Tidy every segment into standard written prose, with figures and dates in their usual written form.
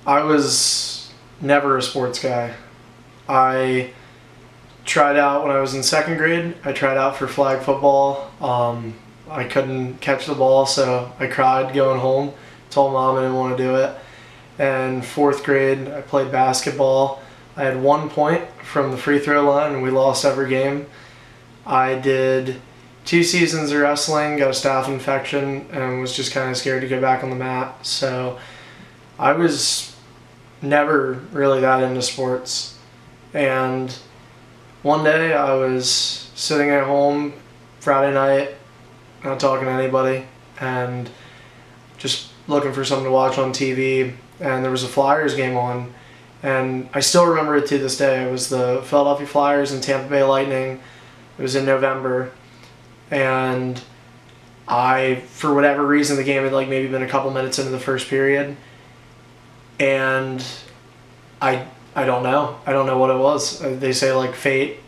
I was never a sports guy. I tried out when I was in second grade. I tried out for flag football. I couldn't catch the ball, so I cried going home. Told mom I didn't want to do it. And fourth grade, I played basketball. I had 1 point from the free throw line, and we lost every game. I did 2 seasons of wrestling, got a staph infection, and was just kind of scared to go back on the mat. So I was never really that into sports. And one day I was sitting at home Friday night, not talking to anybody, and just looking for something to watch on TV, and there was a Flyers game on, and I still remember it to this day. It was the Philadelphia Flyers and Tampa Bay Lightning. It was in November, and for whatever reason, the game had maybe been a couple minutes into the first period, and I don't know. I don't know what it was. They say fate,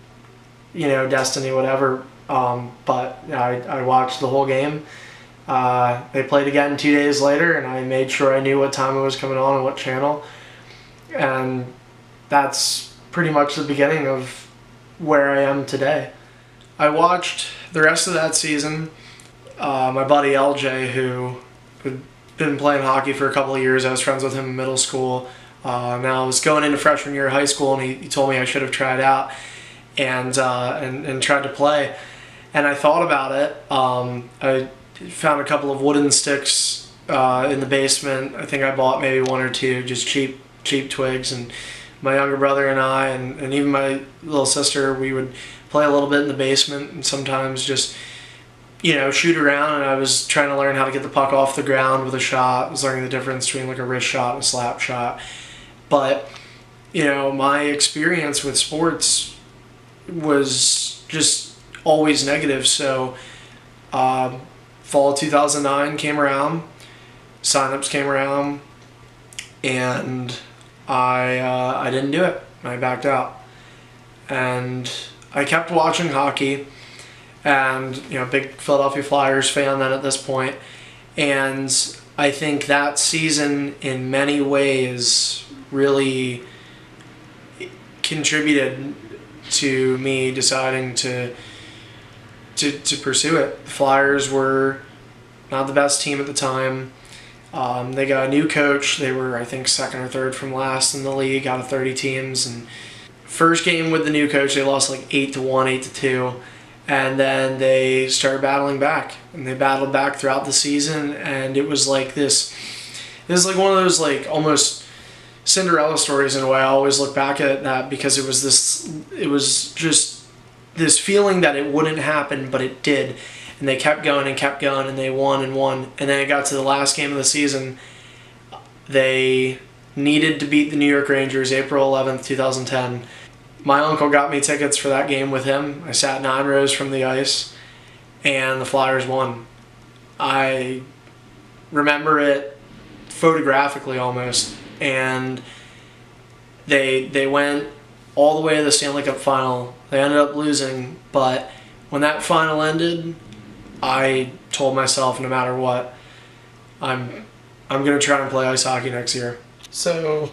destiny, whatever. But I watched the whole game. They played again 2 days later, and I made sure I knew what time it was coming on and what channel. And that's pretty much the beginning of where I am today. I watched the rest of that season. My buddy LJ, who had been playing hockey for a couple of years, I was friends with him in middle school. Now I was going into freshman year of high school, and he told me I should have tried out and tried to play. And I thought about it. I found a couple of wooden sticks in the basement. I think I bought maybe 1 or 2, just cheap twigs. And my younger brother and I, and even my little sister, we would play a little bit in the basement and sometimes just, shoot around. And I was trying to learn how to get the puck off the ground with a shot. I was learning the difference between a wrist shot and a slap shot. But, my experience with sports was just always negative. So fall 2009 came around, signups came around, and I didn't do it. I backed out. And I kept watching hockey, and big Philadelphia Flyers fan then at this point. And I think that season in many ways really contributed to me deciding to pursue it. The Flyers were not the best team at the time. They got a new coach. They were, I think, second or third from last in the league out of 30 teams. And first game with the new coach, they lost 8-1, 8-2. And then they started battling back. And they battled back throughout the season. And it was this is one of those almost Cinderella stories in a way. I always look back at that because it was just this feeling that it wouldn't happen, but it did. And they kept going, and they won and won. And then it got to the last game of the season. They needed to beat the New York Rangers April 11th, 2010. My uncle got me tickets for that game with him. I sat 9 rows from the ice, and the Flyers won. I remember it photographically almost. And they went all the way to the Stanley Cup final. They ended up losing, but when that final ended, I told myself, no matter what, I'm going to try and play ice hockey next year. So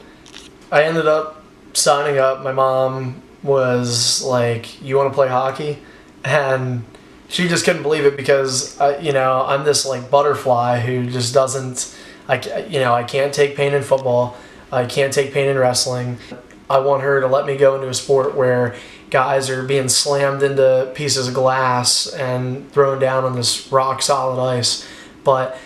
I ended up signing up. My mom was like, "You want to play hockey?" And she just couldn't believe it because I'm this butterfly who just doesn't. I can't take pain in football. I can't take pain in wrestling. I want her to let me go into a sport where guys are being slammed into pieces of glass and thrown down on this rock solid ice. But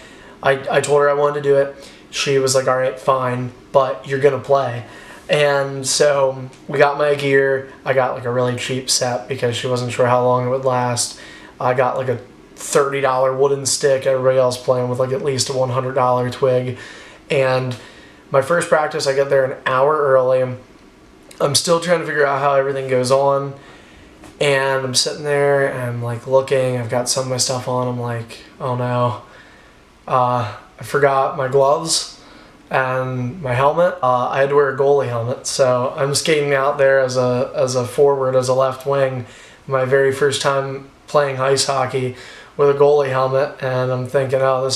I told her I wanted to do it. She was like, "All right, fine, but you're going to play." And so we got my gear. I got a really cheap set because she wasn't sure how long it would last. I got a $30 wooden stick. Everybody else playing with at least a $100 twig. And my first practice, I get there an hour early. I'm still trying to figure out how everything goes on. And I'm sitting there and I'm looking. I've got some of my stuff on. I'm like, oh no. I forgot my gloves and my helmet. I had to wear a goalie helmet. So I'm skating out there as a forward, as a left wing. My very first time playing ice hockey with a goalie helmet, and I'm thinking, oh,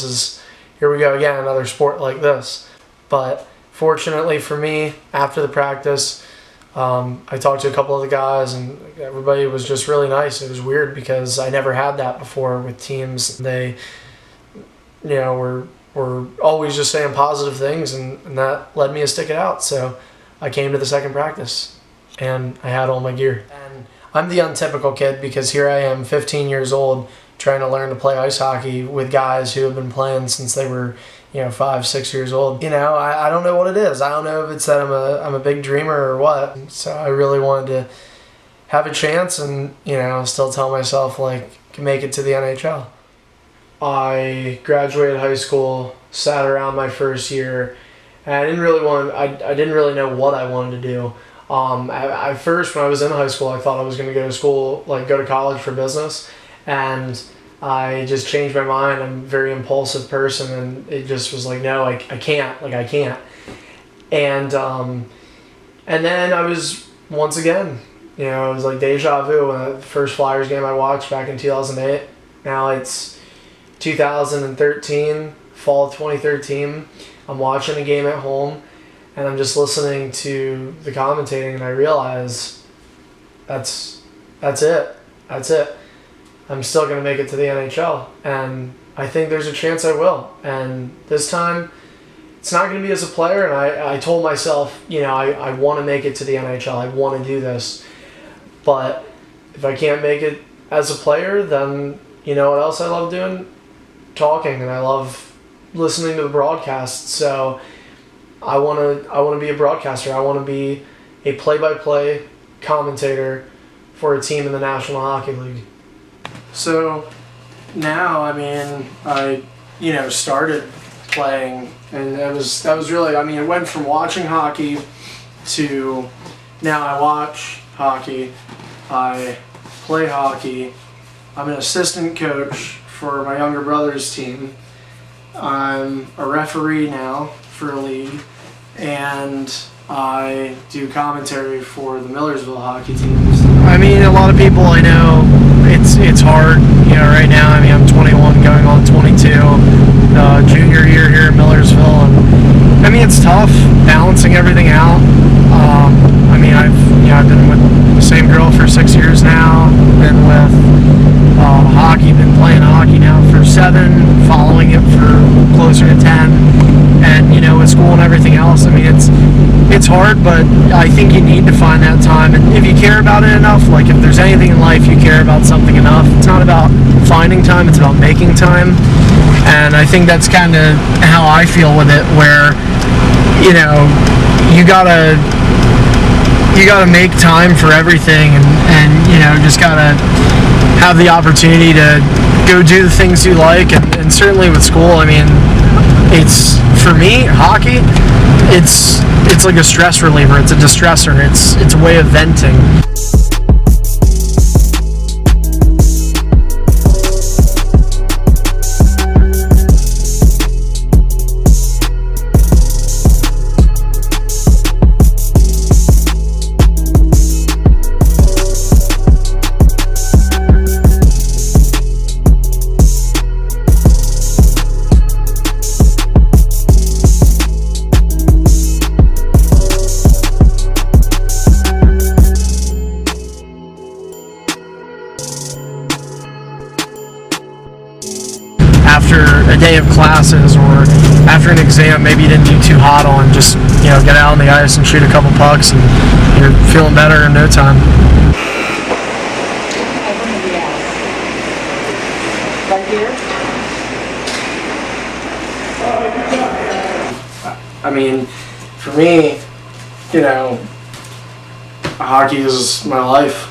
here we go again, another sport like this. But Fortunately for me, after the practice, I talked to a couple of the guys, and everybody was just really nice. It was weird because I never had that before with teams. They, were always just saying positive things, and that led me to stick it out. So I came to the second practice, and I had all my gear. And I'm the untypical kid because here I am, 15 years old, trying to learn to play ice hockey with guys who have been playing since they were 5, 6 years old. I don't know what it is. I don't know if it's that I'm a big dreamer or what. So I really wanted to have a chance and, still tell myself, can make it to the NHL. I graduated high school, sat around my first year, and I didn't really know what I wanted to do. At first, when I was in high school, I thought I was going to go to college for business, and I just changed my mind. I'm a very impulsive person, and it just was no, I can't. I can't. And then I was, once again, it was like deja vu. The first Flyers game I watched back in 2008. Now it's 2013, fall of 2013. I'm watching a game at home, and I'm just listening to the commentating, and I realize that's it. I'm still going to make it to the NHL, and I think there's a chance I will. And this time, it's not going to be as a player, and I told myself, I want to make it to the NHL. I want to do this. But if I can't make it as a player, then you know what else I love doing? Talking, and I love listening to the broadcast. So I want to be a broadcaster. I want to be a play-by-play commentator for a team in the National Hockey League. So now, I started playing, and that was really, it went from watching hockey to now I watch hockey, I play hockey, I'm an assistant coach for my younger brother's team, I'm a referee now for a league, and I do commentary for the Millersville hockey teams. A lot of people I know, it's hard, right now. I'm 21 going on 22, junior year here in Millersville, and it's tough balancing everything out. I've been with the same girl for 6 years now, been with hockey, been playing hockey now for 7, following it for closer to 10, and with school and everything else, it's hard, but I think you need to find that time, and if you care about it enough, if there's anything in life you care about something enough, it's not about finding time, it's about making time. And I think that's kind of how I feel with it, where you gotta make time for everything, and just gotta have the opportunity to go do the things you like, and certainly with school, it's, for me, hockey, it's like a stress reliever, it's a distressor, it's a way of venting. After a day of classes or after an exam, maybe you didn't do too hot on, just get out on the ice and shoot a couple pucks, and you're feeling better in no time. Right here? For me, hockey is my life.